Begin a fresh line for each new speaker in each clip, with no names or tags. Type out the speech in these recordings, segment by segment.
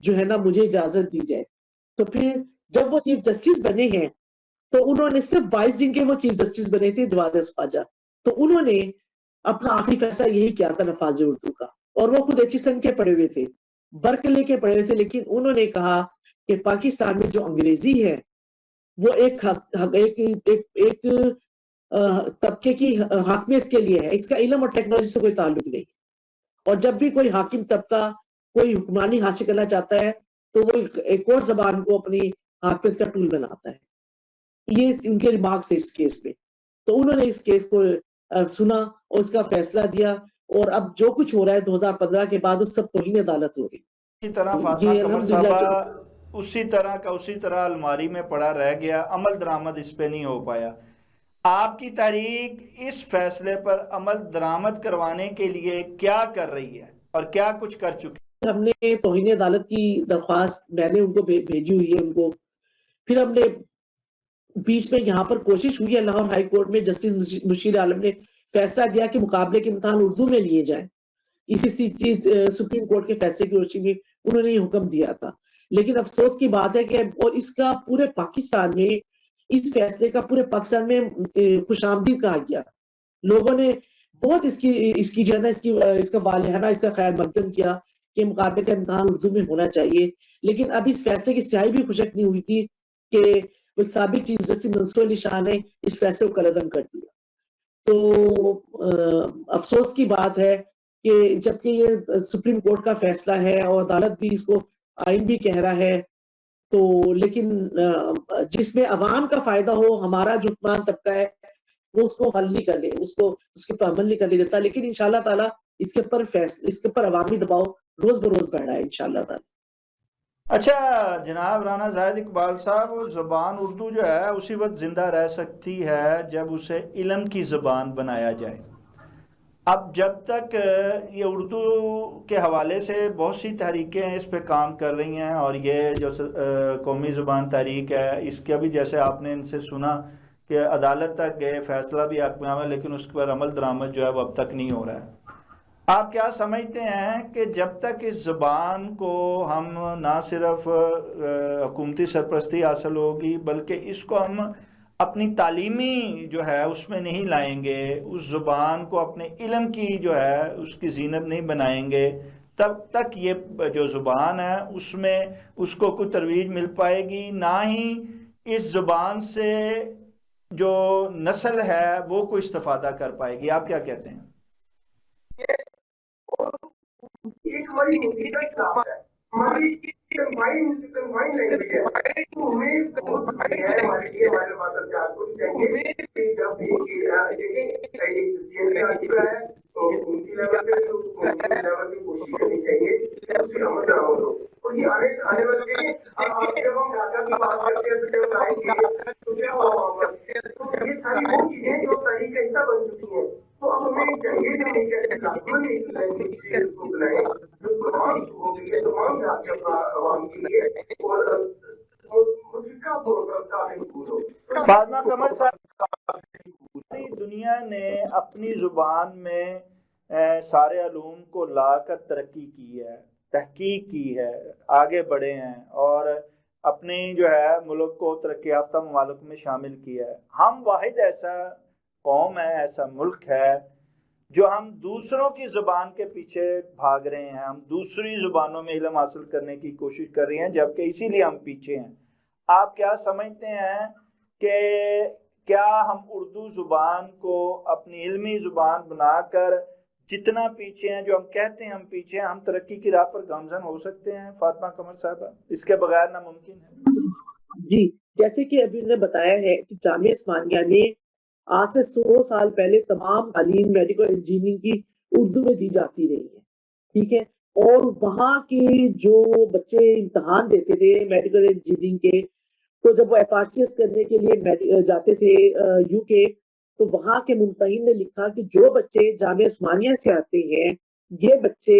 جو ہے نا مجھے اجازت دی جائے. تو پھر جب وہ چیف جسٹس بنے ہیں تو انہوں نے صرف 22 دن کے وہ چیف جسٹس بنے تھے جواد خواجہ, تو انہوں نے اپنا آخری فیصلہ یہی کیا تھا نفاذ اردو کا, اور وہ خود ایچیسن کے پڑھے ہوئے تھے, برکلے کے پڑھے ہوئے تھے, لیکن انہوں نے کہا کہ پاکستان میں جو انگریزی ہے وہ ایک طبقے کی حاکمیت کے لیے ہے, اس کا علم اور ٹیکنالوجی سے کوئی تعلق نہیں. اور جب بھی کوئی حاکم طبقہ کوئی حکمرانی حاصل کرنا چاہتا ہے تو وہ ایک اور زبان کو اپنی حاکمیت کا ٹول بناتا ہے. یہ ان کے ریمارکس ہے اس کیس میں. تو انہوں نے اس کیس کو سنا اور اس کا فیصلہ دیا, اور اب جو کچھ ہو رہا ہے 2015 کے بعد اس سب توہین عدالت ہو گئی.
اسی طرح فاطمہ قمر صاحبہ اسی طرح الماری میں پڑا رہ گیا, عمل درآمد اس پہ نہیں ہو پایا. آپ کی تحریک اس فیصلے پر عمل درآمد کروانے کے لیے کیا کر رہی ہے اور کیا کچھ کر چکی ہے؟
ہم نے توہین عدالت کی درخواست میں نے ان کو بھیجی ہوئی ہے ان کو. پھر ہم نے بیچ میں یہاں پر کوشش ہوئی ہے, لاہور ہائی کورٹ میں جسٹس مشیر عالم نے فیصلہ دیا کہ مقابلے کے امتحان اردو میں لیے جائیں. اسی چیز سپریم کورٹ کے فیصلے کی روشنی میں انہوں نے یہ حکم دیا تھا. لیکن افسوس کی بات ہے کہ اور اس کا پورے پاکستان میں اس فیصلے کا پورے پاکستان میں خوش آمدید کہا گیا. لوگوں نے بہت اس کی جو ہے نا اس کا والہانہ اس کا خیر مقدم کیا کہ مقابلے کا امتحان اردو میں ہونا چاہیے. لیکن اب اس فیصلے کی سیاہی بھی خوشک نہیں ہوئی تھی کہ ایک سابق چیف جسٹس منصور علی شاہ نے اس فیصلے کو کالعدم کر دیا. تو افسوس کی بات ہے کہ جبکہ یہ سپریم کورٹ کا فیصلہ ہے اور عدالت بھی اس کو آئین بھی کہہ رہا ہے, تو لیکن جس میں عوام کا فائدہ ہو, ہمارا جو حکمران طبقہ ہے وہ اس کو حل نہیں کر لے, اس کے پر عمل نہیں کرنے دیتا. لیکن انشاءاللہ تعالیٰ اس کے اوپر عوامی دباؤ روز بروز بڑھ رہا ہے انشاءاللہ تعالیٰ.
اچھا جناب رانا زاہد اقبال صاحب, زبان اردو جو ہے اسی وقت زندہ رہ سکتی ہے جب اسے علم کی زبان بنایا جائے. اب جب تک یہ اردو کے حوالے سے بہت سی تحریکیں اس پہ کام کر رہی ہیں, اور یہ جو قومی زبان تحریک ہے اس کا بھی جیسے آپ نے ان سے سنا کہ عدالت تک گئے, فیصلہ بھی حکم ہے, لیکن اس پر عمل درآمد جو ہے وہ اب تک نہیں ہو رہا ہے. آپ کیا سمجھتے ہیں کہ جب تک اس زبان کو ہم نہ صرف حکومتی سرپرستی حاصل ہوگی بلکہ اس کو ہم اپنی تعلیمی جو ہے اس میں نہیں لائیں گے, اس زبان کو اپنے علم کی جو ہے اس کی زینت نہیں بنائیں گے, تب تک یہ جو زبان ہے اس میں اس کو کوئی ترویج مل پائے گی, نہ ہی اس زبان سے جو نسل ہے وہ کوئی استفادہ کر پائے گی. آپ کیا کہتے ہیں؟
ایک ہماری ہندی کا کتاب ہے, ہماری کنفائن لینگویج ہے, تو ہمیں بہت سمجھ ہے ہمارے لیے ہمارے مادرجات کو چاہیے کہ جب دیکھیں ایک CNA عجیبہ ہے تو ہندی لیول پہ تو لیول کی کوشش کرنی چاہیے کہ اس پہ عمل درآمد ہو. اور یہ آنے والے دیکھیں اب جب ہم ڈاٹا کی بات کرتے ہیں تو جب آئیں گے تو کیا ہوا وہاں پر, تو یہ ساری وہ چیزیں جو تاریخ کا حصہ بن چکی ہیں. تو اب ہمیں چاہیے کہ ایک ایسی لازمن ایک لینگویج سے اس کو بنائیں جو تمام صوبوں کے لیے, تمام عوام کے لیے اور مشرقہ طور پر قابل ہو.
فاطمہ قمر صاحب, دنیا نے اپنی زبان میں سارے علوم کو لا کر ترقی کی ہے, تحقیق کی ہے, آگے بڑھے ہیں اور اپنی جو ہے ملک کو ترقی یافتہ ممالک میں شامل کیا ہے. ہم واحد ایسا قوم ہے, ایسا ملک ہے جو ہم دوسروں کی زبان کے پیچھے بھاگ رہے ہیں, ہم دوسری زبانوں میں علم حاصل کرنے کی کوشش کر رہے ہیں, جبکہ اسی لیے ہم پیچھے ہیں. آپ کیا سمجھتے ہیں کہ کیا ہم اردو زبان کو اپنی علمی زبان بنا کر جتنا پیچھے ہیں, جو ہم کہتے ہیں ہم پیچھے ہیں, ہم ترقی کی راہ پر گامزن ہو سکتے ہیں؟ فاطمہ قمر صاحبہ, اس کے بغیر ناممکن ہے.
جی, جیسے کہ ابھی نے بتایا ہے کہ جامعہ عثمانیہ نے آج سے 100 سال پہلے تمام تعلیم میڈیکل انجینئرنگ کی اردو میں دی جاتی رہی ہے, ٹھیک ہے. اور وہاں کے جو بچے امتحان دیتے تھے میڈیکل انجینئرنگ کے, تو جب وہ FRCS کرنے کے لیے جاتے تھے UK, تو وہاں کے ممتحن نے لکھا کہ جو بچے جامعہ عثمانیہ سے آتے ہیں یہ بچے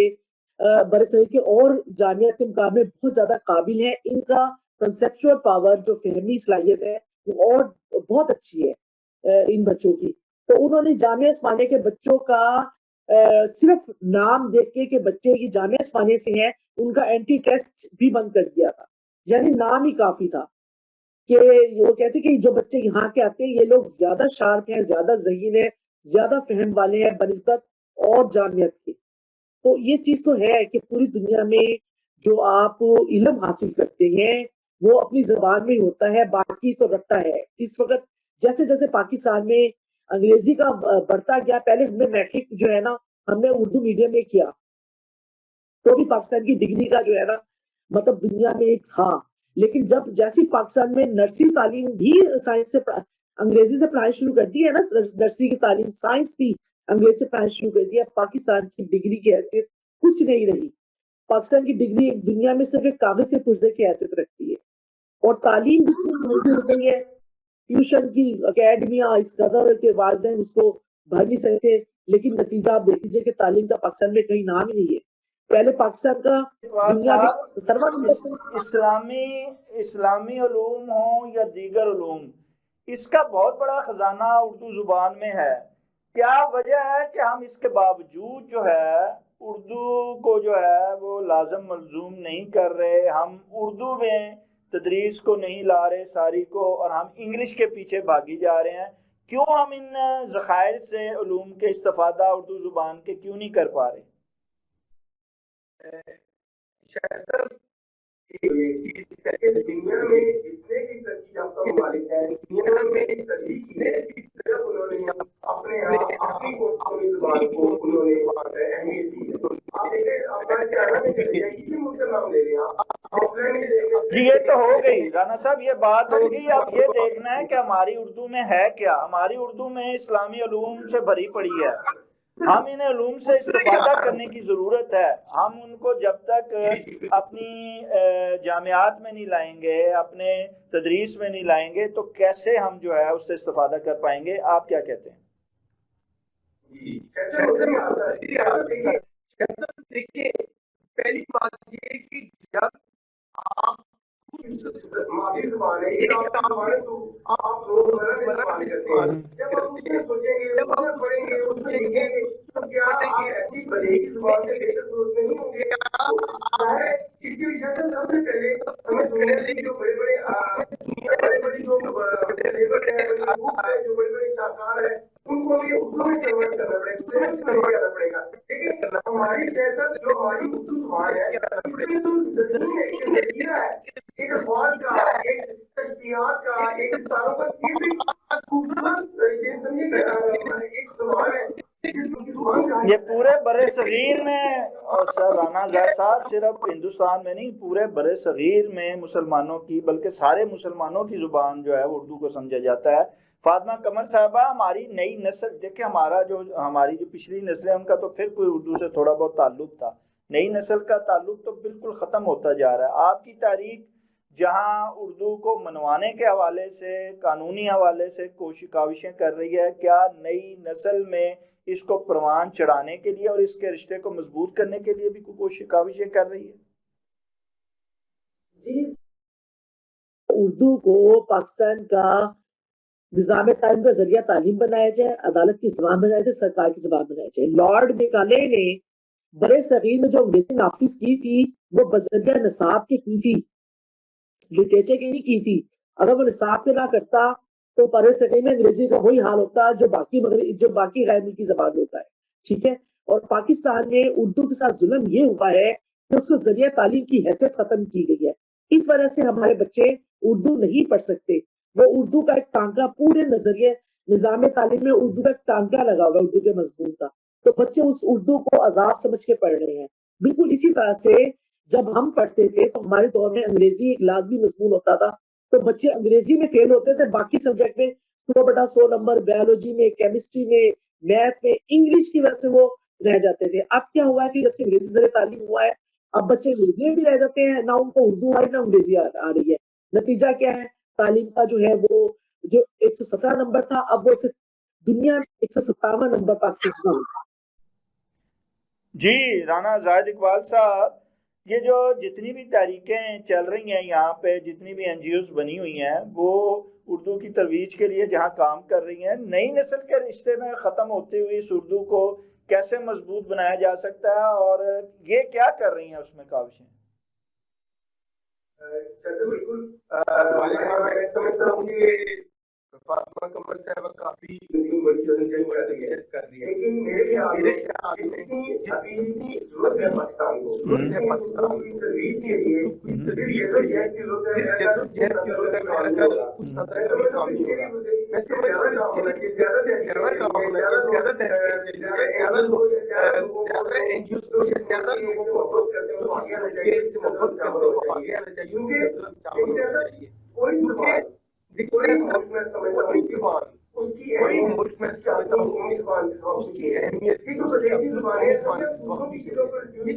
برصغیر کے اور جامعہ کے مقابلے بہت زیادہ قابل ہیں, ان کا کنسیپچول پاور جو فہمی صلاحیت ہے وہ اور بہت اچھی ہے ان بچوں کی. تو انہوں نے جامعہ عثمانیہ کے بچوں کا صرف نام دیکھ کے کہ بچے کی جامعہ اسپانیہ سے ہیں ان کا اینٹی ٹیسٹ بھی بند کر دیا تھا، یعنی نام ہی کافی تھا کہ وہ کہتے کہ جو بچے یہاں کے آتے ہیں یہ لوگ زیادہ شارپ ہیں، زیادہ ذہین ہیں، زیادہ فہم والے ہیں بنسبت اور جامعت کے۔ تو یہ چیز تو ہے کہ پوری دنیا میں جو آپ علم حاصل کرتے ہیں وہ اپنی زبان میں ہوتا ہے، باقی تو رٹتا ہے۔ اس وقت جیسے جیسے پاکستان میں انگریزی کا بڑھتا گیا، پہلے ہم نے میٹرک جو ہے نا ہم نے اردو میڈیم میں کیا تو بھی پاکستان کی ڈگری کا جو ہے نا مطلب دنیا میں ایک تھا، لیکن جب جیسی پاکستان میں نرسری تعلیم بھی سائنس سے انگریزی سے پڑھائی شروع کر دی ہے نا، نرسری کی تعلیم سائنس بھی انگریزی سے پڑھائی شروع کر دی ہے، پاکستان کی ڈگری کی حیثیت کچھ نہیں رہی۔ پاکستان کی ڈگری دنیا میں صرف ایک کاغذ کے پرزے کی حیثیت رکھتی ہے، اور تعلیم جتنی مہنگی ہو گئی ہے، ٹیوشن کی اکیڈمیاں اس قدر کے والدین اس کو بھر نہیں سکتے، لیکن نتیجہ آپ دیکھ لیجیے کہ تعلیم کا پاکستان میں کہیں نام ہی نہیں ہے۔ پہلے پاکستان کا دنیا
اسلامی علوم ہوں یا دیگر علوم، اس کا بہت بڑا خزانہ اردو زبان میں ہے۔ کیا وجہ ہے کہ ہم اس کے باوجود جو ہے اردو کو جو ہے وہ لازم ملزوم نہیں کر رہے، ہم اردو میں تدریس کو نہیں لا رہے ساری کو، اور ہم انگلش کے پیچھے بھاگی جا رہے ہیں؟ کیوں ہم ان ذخائر سے علوم کے استفادہ اردو زبان کے کیوں نہیں کر پا رہے؟
دنیا میں جتنے بھی ترقی یافتہ ممالک ہیں، دنیا میں ترقی کی ہے، صرف انہوں نے اپنے اپنی قومی زبان کو انہوں نے اہمیت دی ہے۔ آپ دیکھیں ہمارے چائنا میں چلے جائیں، کسی ملک کا نام لے لیں آپ
جی یہ تو ہو گئی رانا صاحب، یہ بات ہوگی۔ اب یہ دیکھنا ہے کہ ہماری اردو میں ہے کیا۔ ہماری اردو میں اسلامی علوم سے بھری پڑی ہے، ہم ان علوم سے استفادہ کرنے کی ضرورت ہے۔ ہم ان کو جب تک اپنی جامعات میں نہیں لائیں گے، اپنے تدریس میں نہیں لائیں گے، تو کیسے ہم جو ہے اس سے استفادہ کر پائیں گے؟ آپ کیا کہتے ہیں؟
دیکھیے پہلی بات یہ کہ جب آپ مادری زبان ہے، یہ آپ روزمرہ میں استعمال کرتے ہیں، جب آپ اس میں سوچیں گے، جب آپ پڑھیں گے، اس میں لکھیں گے، تو کیا آپ ایسی بدیسی زبان سے بہتر صورت میں نہیں ہوں گے؟ اس کی وجہ سے سب سے پہلے ہمیں دنیا کے جو بڑے بڑے جو لیبر ہیں، جو بڑے بڑے شاہکار ہیں، ان کو بھی اردو میں کنورٹ کرنا پڑے گا۔ لیکن ہماری سیاست جو ہماری اردو زبان ہے، اس میں تو ذہین ہے، ایک ذخیرہ ہے، ایک الفاظ کا، ایک تشبیہات کا، ایک ستاروں کا، یہ بھی خوبصورت ایک زبان ہے۔
یہ پورے برِ صغیر میں، اور سر رانا زاہد صاحب صرف ہندوستان میں نہیں، پورے برِ صغیر میں مسلمانوں کی، بلکہ سارے مسلمانوں کی زبان جو ہے اردو کو سمجھا جاتا ہے۔ فاطمہ قمر صاحبہ، ہماری نئی نسل دیکھیں، ہماری جو پچھلی نسلیں ان کا تو پھر کوئی اردو سے تھوڑا بہت تعلق تھا، نئی نسل کا تعلق تو بالکل ختم ہوتا جا رہا ہے۔ آپ کی تاریخ جہاں اردو کو منوانے کے حوالے سے، قانونی حوالے سے کاوشیں کر رہی ہے، کیا نئی نسل میں اس کو پروان چڑھانے کے لیے اور اس کے رشتے کو مضبوط کرنے کے لیے بھی کاوشیں کر رہی ہے؟
جی، اردو کو پاکستان کا نظام تعلیم کا ذریعہ تعلیم بنایا جائے، عدالت کی زبان بنایا جائے، سرکار کی زبان بنایا جائے۔ لارڈ میکالے نے برے صغیر میں جو انگریزی نافذ کی تھی وہ بذریعہ نصاب کے کی تھی، لٹریچر کی نہیں کی تھی۔ اگر وہ نصاب کے نہ کرتا تو برے صغیر میں انگریزی کا وہی حال ہوتا جو باقی غیر ملکی زبان ہوتا ہے، ٹھیک ہے۔ اور پاکستان میں اردو کے ساتھ ظلم یہ ہوا ہے کہ اس کو ذریعہ تعلیم کی حیثیت ختم کی گئی ہے۔ اس وجہ سے ہمارے بچے اردو نہیں پڑھ سکتے۔ وہ اردو کا ایک ٹانکا پورے نظریے نظام تعلیم میں اردو کا ایک ٹانکا لگا ہوگا اردو کے مضمون کا، تو بچے اس اردو کو عذاب سمجھ کے پڑھ رہے ہیں۔ بالکل اسی طرح سے جب ہم پڑھتے تھے تو ہمارے دور میں انگریزی ایک لازمی مضمون ہوتا تھا، تو بچے انگریزی میں فیل ہوتے تھے، باقی سبجیکٹ میں 100/100 نمبر، بیولوجی میں، کیمسٹری میں، میتھ میں، انگلش کی وجہ سے وہ رہ جاتے تھے۔ اب کیا ہوا ہے کہ جب سے انگریزی ذریعہ تعلیم ہوا ہے، اب بچے انگریزی میں بھی رہ جاتے ہیں، نہ ان کو اردو آ رہی نہ انگریزی آ رہی ہے۔ نتیجہ کیا ہے؟ تعلیم کا جو ہے وہ جو 117 نمبر تھا، اب وہ دنیا میں 157 نمبر پاکستان۔
جی رانا زاہد اقبال صاحب، یہ جو جتنی بھی تحریکیں چل رہی ہیں یہاں پہ، جتنی بھی NGOs بنی ہوئی ہیں، وہ اردو کی ترویج کے لیے جہاں کام کر رہی ہیں، نئی نسل کے رشتے میں ختم ہوتے ہوئے اس اردو کو کیسے مضبوط بنایا جا سکتا ہے اور یہ کیا کر رہی ہیں اس میں کاوشیں؟
بالکل میں سمجھتا ہوں کہ فاطمہ قمر صاحبہ کافی محنت کر رہی ہے، لیکن میرے خیال میں ابھی ضرورت ہے پاکستان کو، ضرورت ہے پاکستان کی ترویج کے لیے جس جدوجہد کی ضرورت ہے اس سطح کا بھی کام نہیں ہوگا۔ میں سمجھتا ہوں اس کے لیے زیادہ سے زیادہ کام ہونا چاہیے، زیادہ این جی اوز کو، زیادہ لوگوں کو جو اس کے سے محبت کرتے ہیں وہ آگے آنا چاہیے، کوئی ملک میں سمجھتا ہوں اس کی اہمیت کی جو ودیسی زبانیں یہ جو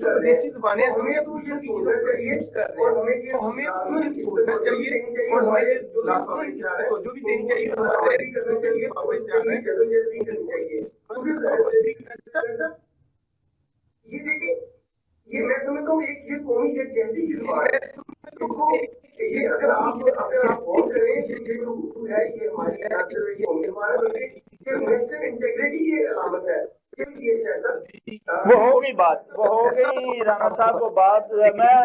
ودیسی زبانیں ہمیں تو یہ سوچنا چاہیے اور ہمیں اس میں سوچنا چاہیے اور ہمیں لازماً اس کو جو بھی دینی چاہیے کرنا چاہیے یہ دیکھیں، یہ میں سمجھتا ہوں یہ قومی یکجہتی کی زبان ہے، یہ اگر آپ غور کریں یہ جو اردو ہے یہ ہماری قومی زبان ہے، یہ نیشنل انٹیگریٹی کی علامت ہے۔
وہ ہو گئی بات، وہ ہو گئی رانا صاحب وہ بات۔ میں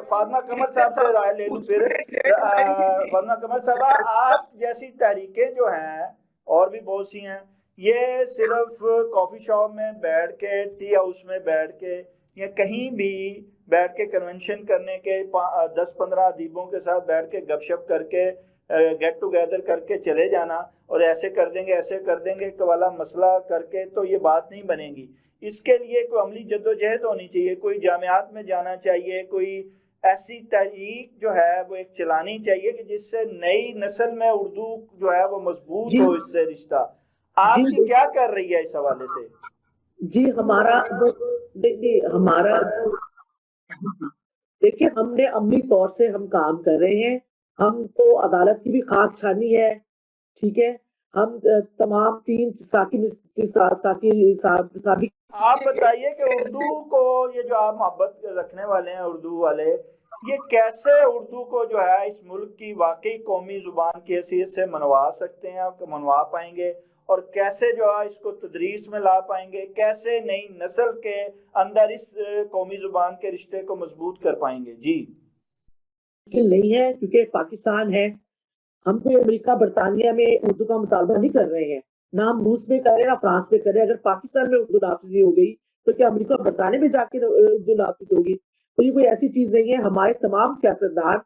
فاطمہ قمر صاحب سے رائے لے لوں پھر۔ فاطمہ قمر صاحبہ، آپ جیسی تحریکیں جو ہیں اور بھی بہت سی ہیں، یہ صرف کافی شاپ میں بیٹھ کے، ٹی ہاؤس میں بیٹھ کے یا کہیں بھی بیٹھ کے کنونشن کرنے کے 10-15 ادیبوں کے ساتھ بیٹھ کے گپ شپ کر کے گیٹ ٹوگیدر کر کے چلے جانا اور ایسے کر دیں گے ایسے کر دیں گے والا مسئلہ کر کے تو یہ بات نہیں بنے گی۔ اس کے لیے کوئی عملی جدوجہد ہونی چاہیے، کوئی جامعات میں جانا چاہیے، کوئی ایسی تحریک جو ہے وہ ایک چلانی چاہیے کہ جس سے نئی نسل میں اردو جو ہے وہ مضبوط ہو، اس سے رشتہ۔ آپ کی کیا کر رہی ہے اس حوالے سے؟
جی ہمارا دیکھیے، ہم نے عملی طور سے ہم کام کر رہے ہیں، ہم تو عدالت کی بھی خاک چھانی ہے، ٹھیک ہے، ہم تمام 3
آپ بتائیے کہ اردو کو، یہ جو آپ محبت رکھنے والے ہیں اردو والے، یہ کیسے اردو کو جو ہے اس ملک کی واقعی قومی زبان کی حیثیت سے منوا سکتے ہیں، منوا پائیں گے، اور کیسے جو ہے اس کو تدریس میں لا پائیں گے، کیسے نئی نسل کے اندر اس قومی زبان کے رشتے کو مضبوط کر پائیں گے؟ جی
مشکل نہیں ہے، کیونکہ پاکستان ہے، ہم کوئی امریکہ برطانیہ میں اردو کا مطالبہ نہیں کر رہے ہیں، نہ ہم روس میں کریں نہ فرانس میں کریں۔ اگر پاکستان میں اردو نافذی ہو گئی تو کیا امریکہ برطانیہ میں جا کے اردو نافذ ہوگی؟ تو یہ کوئی ایسی چیز نہیں ہے۔ ہمارے تمام سیاستدان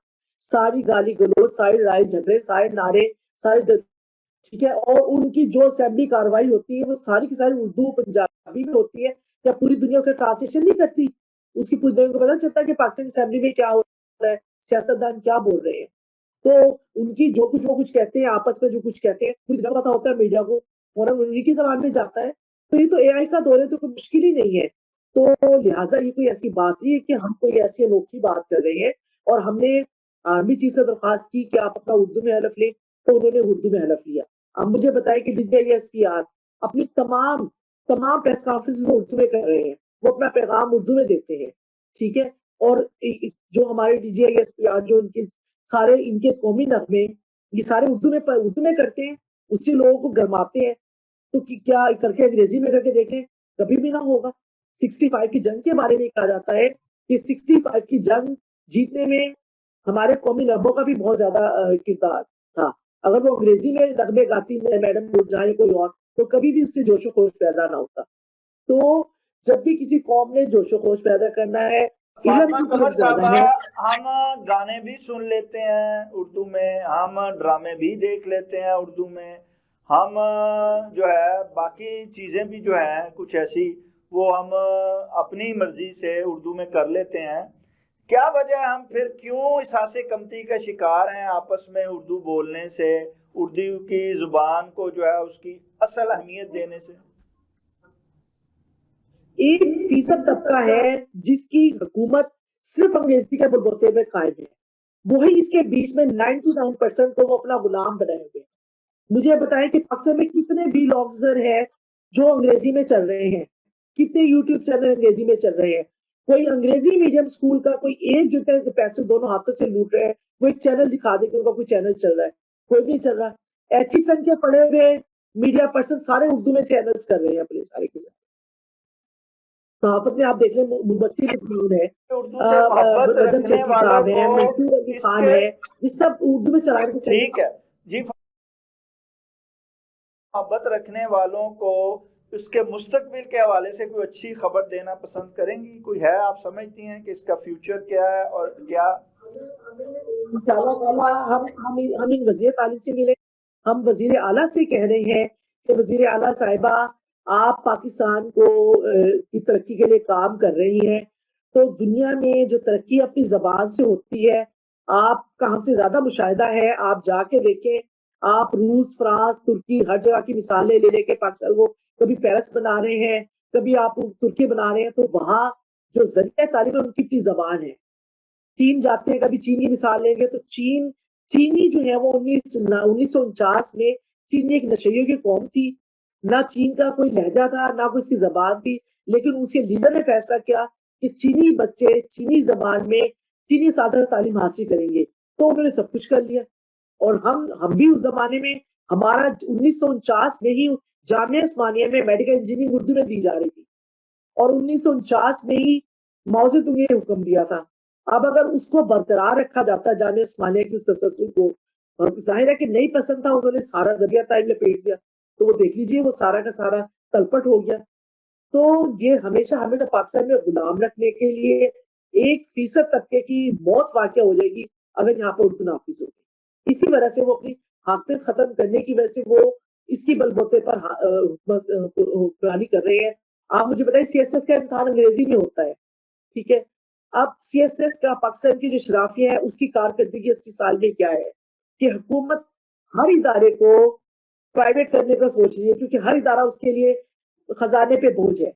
ساری گالی گلوچ، سارے لڑائی جھگڑے، سارے نعرے، سارے ٹھیک ہے، اور ان کی جو اسمبلی کاروائی ہوتی ہے وہ ساری کی ساری اردو پنجابی میں ہوتی ہے، کیا پوری دنیا اسے ٹرانسلیشن نہیں کرتی؟ اس کی پوری دنیا کو پتہ چلتا ہے کہ پاکستان اسمبلی میں کیا ہو رہا ہے، سیاستدان کیا بول رہے ہیں۔ تو ان کی جو کچھ وہ کچھ کہتے ہیں، آپس میں جو کچھ کہتے ہیں، پوری دنیا کو پتہ ہوتا ہے، میڈیا کو فوراً انہیں کی زبان میں جاتا ہے۔ تو یہ تو اے آئی کا دور ہے، تو کوئی مشکل ہی نہیں ہے۔ تو لہٰذا یہ کوئی ایسی بات نہیں ہے کہ ہم کوئی ایسی انوکھی بات کر رہے ہیں۔ اور ہم نے آرمی چیف سے درخواست کی کہ آپ اپنا اردو میں حلف لیں، تو انہوں نے اردو میں حلف لیا۔ اب مجھے بتائیں کہ DGISPR اپنی تمام پریس کانفرنس اردو میں کر رہے ہیں، وہ اپنا پیغام اردو میں دیتے ہیں، ٹھیک ہے، اور جو ہمارے DGISPR جو ان کے قومی نغمے یہ سارے اردو میں کرتے ہیں، اس سے لوگوں کو گرماتے ہیں۔ تو کیا کر کے انگریزی میں کر کے دیکھیں، کبھی بھی نہ ہوگا۔ 65 کی جنگ کے بارے میں کہا جاتا ہے کہ 65 کی جنگ جیتنے میں ہمارے قومی نغموں کا بھی بہت زیادہ کردار تھا۔ اگر وہ انگریزی میں نغمے گاتی میڈم نورجہاں کوئی اور، تو کبھی بھی اس سے جوش و خروش پیدا نہ ہوتا۔ تو جب بھی کسی قوم نے جوش و خروش پیدا کرنا ہے،
فاطمہ قمر صاحبہ، ہم گانے بھی سن لیتے ہیں اردو میں، ہم ڈرامے بھی دیکھ لیتے ہیں اردو میں، ہم جو ہے باقی چیزیں بھی جو ہیں کچھ ایسی وہ ہم اپنی مرضی سے اردو میں کر لیتے ہیں۔ کیا وجہ ہے ہم پھر کیوں احساس کمتری کا شکار ہیں آپس میں اردو بولنے سے، اردو کی زبان کو جو ہے اس کی اصل اہمیت دینے سے؟
1% طبقہ ہے جس کی حکومت صرف انگریزی کے بلبوتے میں قائم ہے، وہی اس کے بیچ میں 99% کو وہ اپنا غلام بنائے ہوئے۔ مجھے بتائیں کہ پاکستان میں کتنے ولاگزر ہیں جو انگریزی میں چل رہے ہیں، کتنے یوٹیوب چینل انگریزی میں چل رہے ہیں۔ کوئی انگریزی میڈیم اسکول کا کوئی ایک جو پیسے دونوں ہاتھوں سے لوٹ رہے ہیں، وہ ایک چینل دکھا دے کہ ان کا کوئی چینل چل رہا ہے، کوئی نہیں چل رہا۔ ایچ ای سن کے پڑھے ہوئے میڈیا پرسن سارے اردو میں چینلز کر رہے ہیں اپنے سارے کے ساتھ۔ صحافت میں آپ دیکھ لیں مبشر اسماعیل ہے,
اردو سے محبت
مدن
رکھنے
شیخی
والوں
صاحب ہیں,
کو
منصور علی
اس
خان
کے
ہے, یہ سب اردو میں چلا کے
ٹھیک ہے جی, محبت رکھنے والوں کو اس کے مستقبل کے حوالے سے کوئی اچھی خبر دینا پسند کریں گی؟ کوئی ہے آپ سمجھتی ہیں کہ اس کا فیوچر کیا ہے اور کیا؟
انشاءاللہ تعالیٰ ہم ان وزیر تعلیم سے ملے, ہم وزیر اعلیٰ سے کہہ رہے ہیں کہ وزیر اعلیٰ صاحبہ آپ پاکستان کو کی ترقی کے لیے کام کر رہی ہیں, تو دنیا میں جو ترقی اپنی زبان سے ہوتی ہے آپ کا ہم سے زیادہ مشاہدہ ہے, آپ جا کے دیکھیں, آپ روس, فرانس, ترکی ہر جگہ کی مثالیں لے لے کے پاکستان وہ کبھی پیرس بنا رہے ہیں, کبھی آپ ترکی بنا رہے ہیں, تو وہاں جو ذریعہ تعلیم ہے ان کی اپنی زبان ہے. چین جاتے ہیں, کبھی چین کی مثال لیں گے تو چینی جو ہے وہ 1949 میں چینی ایک نشیوں کی قوم تھی, نہ چین کا کوئی لہجہ تھا نہ کوئی اس کی زبان تھی, لیکن اس کے لیڈر نے فیصلہ کیا کہ چینی بچے چینی زبان میں چینی اساتذہ تعلیم حاصل کریں گے, تو انہوں نے سب کچھ کر لیا. اور ہم بھی اس زمانے میں, ہمارا 1949 میں ہی جامعہ عثمانیہ میں میڈیکل انجینئرنگ اردو میں دی جا رہی تھی, اور 1949 میں ہی ماؤ زیدونگ نے حکم دیا تھا. اب اگر اس کو برقرار رکھا جاتا جامعہ عثمانیہ کی اس تسلسل کو, اور ظاہر ہے کہ نہیں پسند تھا, انہوں نے سارا ذریعہ تعلیم لپیٹ دیا, تو وہ دیکھ لیجئے وہ سارا کا سارا تلپٹ ہو گیا. تو یہ ہمیشہ ہمیں تو پاکستان میں غلام رکھنے کے لیے 1% طبقے کی موت واقع ہو جائے گی اگر یہاں پر اردو نافذ ہوگی. اسی وجہ سے وہ اپنی حاکمیت ختم کرنے کی وجہ سے وہ اس کی بلبوتے پر حکمرانی کر رہے ہیں. آپ مجھے بتائیں سیاست کا امتحان انگریزی میں ہوتا ہے, ٹھیک ہے, اب سی ایس ایف کا پاکستان کی جو شرافیہ ہے اس کی کارکردگی 80 سال میں کیا ہے کہ حکومت ہر ادارے کو پرائیویٹ کرنے کا سوچ رہی ہے, کیونکہ ہر ادارہ اس کے لیے خزانے پہ بوجھ ہے.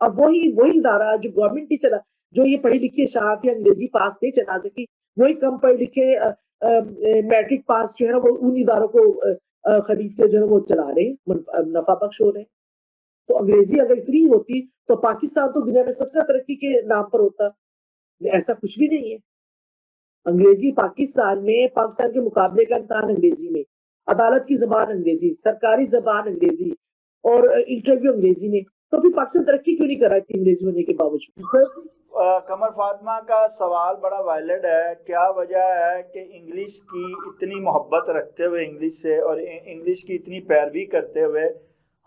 اب وہی ادارہ جو گورنمنٹ ہی چلا, جو یہ پڑھی لکھی شرافیہ انگریزی پاس نہیں چلا سکی, وہی کم پڑھے لکھے میٹرک پاس جو ہے نا وہ ان اداروں کو خرید کے جو ہے وہ چلا رہے ہیں, نفع بخش ہو رہے ہیں. تو انگریزی اگر اتنی ہوتی تو پاکستان تو دنیا میں سب سے ترقی کے نام پر ہوتا. ایسا کچھ بھی نہیں ہے. انگریزی پاکستان میں پاکستان کے مقابلے کا امتحان انگریزی میں, عدالت کی زبان انگریزی, سرکاری زبان انگریزی, اور انٹرویو انگریزی میں, تو پھر پاکستان ترقی کیوں نہیں کر رہا تھی انگریزی ہونے کے باوجود؟
قمر فاطمہ کا سوال بڑا ویلڈ ہے. کیا وجہ ہے کہ انگلش کی اتنی محبت رکھتے ہوئے انگلش سے اور انگلش کی اتنی پیروی کرتے ہوئے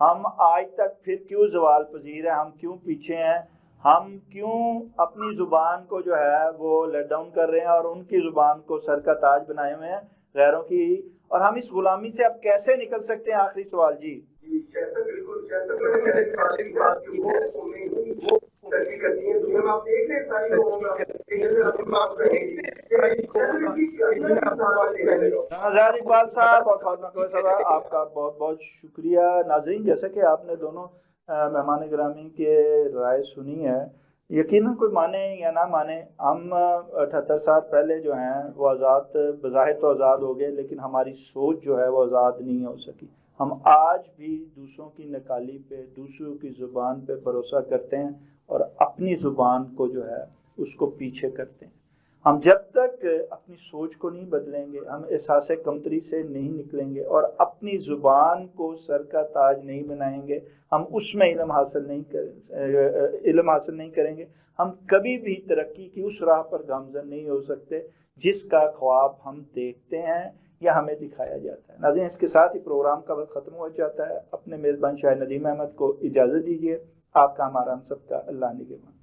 ہم آج تک پھر کیوں زوال پذیر ہیں, ہم کیوں پیچھے ہیں, ہم کیوں اپنی زبان کو جو ہے وہ لیٹ ڈاؤن کر رہے ہیں اور ان کی زبان کو سر کا تاج بنائے ہوئے ہیں غیروں کی, اور ہم اس غلامی سے اب کیسے نکل سکتے ہیں؟ آخری سوال جی. نظار اقبال صاحب اور فاطمہ کوثر صاحب, آپ کا بہت بہت شکریہ. ناظرین, جیسا کہ آپ نے دونوں مہمان گرامی کے رائے سنی ہے, یقیناً کوئی مانے یا نہ مانے, ہم 78 سال پہلے جو ہیں وہ آزاد, بظاہر تو آزاد ہو گئے, لیکن ہماری سوچ جو ہے وہ آزاد نہیں ہو سکی. ہم آج بھی دوسروں کی نکالی پہ, دوسروں کی زبان پہ بھروسہ کرتے ہیں اور اپنی زبان کو جو ہے اس کو پیچھے کرتے ہیں. ہم جب تک اپنی سوچ کو نہیں بدلیں گے, ہم احساس کمتری سے نہیں نکلیں گے اور اپنی زبان کو سر کا تاج نہیں بنائیں گے, ہم اس میں علم حاصل نہیں کریں گے, ہم کبھی بھی ترقی کی اس راہ پر گامزن نہیں ہو سکتے جس کا خواب ہم دیکھتے ہیں یا ہمیں دکھایا جاتا ہے. ناظرین, اس کے ساتھ ہی پروگرام کا وقت ختم ہو جاتا ہے. اپنے میزبان شاہ ندیم احمد کو اجازت دیجیے. آپ کا ہمارا ہم سب کا اللہ نگہبان.